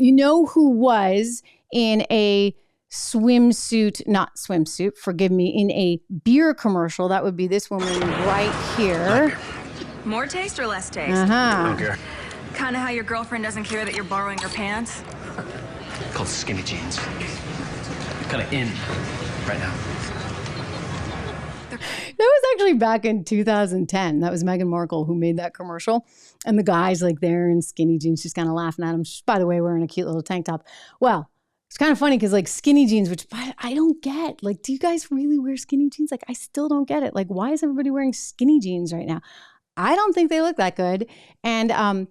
You know who was in a not swimsuit, forgive me, in a beer commercial? That would be this woman right here. More taste or less taste? I don't care. Kind of how your girlfriend doesn't care that you're borrowing her pants? Called skinny jeans. Kind of in right now. That was actually back in 2010. That was Meghan Markle who made that commercial. And the guy's like there in skinny jeans, just kind of laughing at him. She's, by the way, wearing a cute little tank top. Well, it's kind of funny because like skinny jeans, which I don't get. Like, do you guys really wear skinny jeans? Like, I still don't get it. Like, why is everybody wearing skinny jeans right now? I don't think they look that good. And,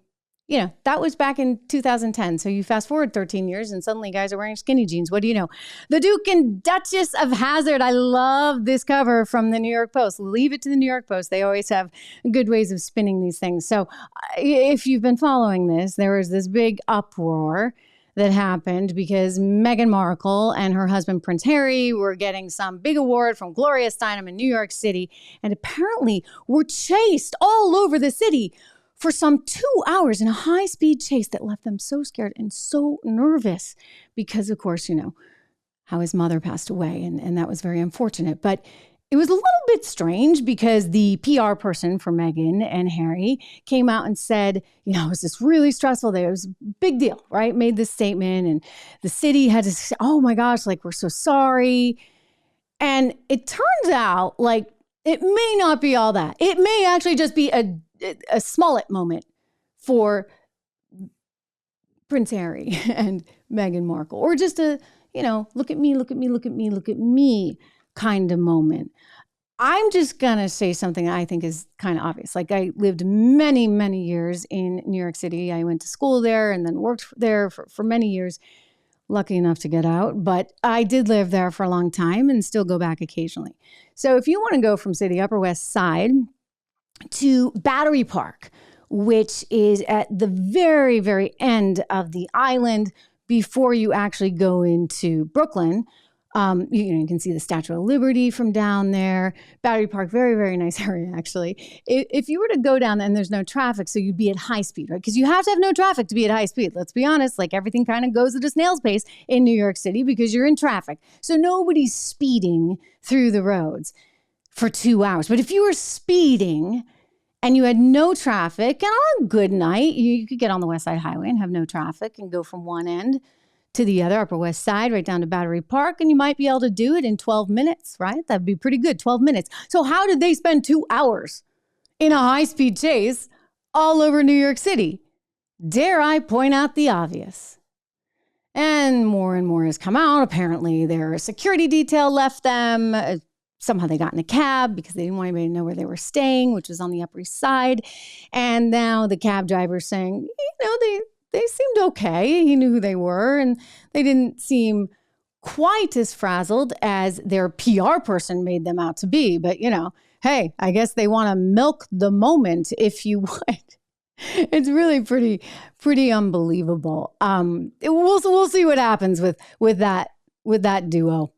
that was back in 2010. So you fast forward 13 years and suddenly guys are wearing skinny jeans. What do you know? The Duke and Duchess of Hazzard. I love this cover from the New York Post. Leave it to the New York Post. They always have good ways of spinning these things. So if you've been following this, there was this big uproar that happened because Meghan Markle and her husband Prince Harry were getting some big award from Gloria Steinem in New York City and apparently were chased all over the city for some 2 hours in a high-speed chase that left them so scared and so nervous because, of course, how his mother passed away, and that was very unfortunate. But it was a little bit strange because the PR person for Meghan and Harry came out and said, it was this really stressful day. It was a big deal, right? Made this statement, and the city had to say, oh my gosh, like, we're so sorry. And it turns out, like, it may not be all that. It may actually just be a Smollett moment for Prince Harry and Meghan Markle, or just a, look at me, look at me, look at me, look at me kind of moment. I'm just going to say something I think is kind of obvious. Like, I lived many, many years in New York City. I went to school there and then worked there for many years. Lucky enough to get out, but I did live there for a long time and still go back occasionally. So if you want to go from, say, the Upper West Side to Battery Park, which is at the very, very end of the island before you actually go into Brooklyn, you can see the Statue of Liberty from down there. Battery Park, very, very nice area, actually. If you were to go down there and there's no traffic, so you'd be at high speed, right? Because you have to have no traffic to be at high speed. Let's be honest, like everything kind of goes at a snail's pace in New York City because you're in traffic. So nobody's speeding through the roads for 2 hours. But if you were speeding and you had no traffic, and on a good night, you could get on the West Side Highway and have no traffic and go from one end to the other, Upper West Side, right down to Battery Park, and you might be able to do it in 12 minutes, right? That'd be pretty good, 12 minutes. So how did they spend 2 hours in a high-speed chase all over New York City? Dare I point out the obvious? And more has come out. Apparently, their security detail left them. Somehow they got in a cab because they didn't want anybody to know where they were staying, which was on the Upper East Side. And now the cab driver's saying, they seemed okay. He knew who they were, and they didn't seem quite as frazzled as their PR person made them out to be. But, hey, I guess they want to milk the moment, if you would. It's really pretty unbelievable. We'll see what happens with that duo.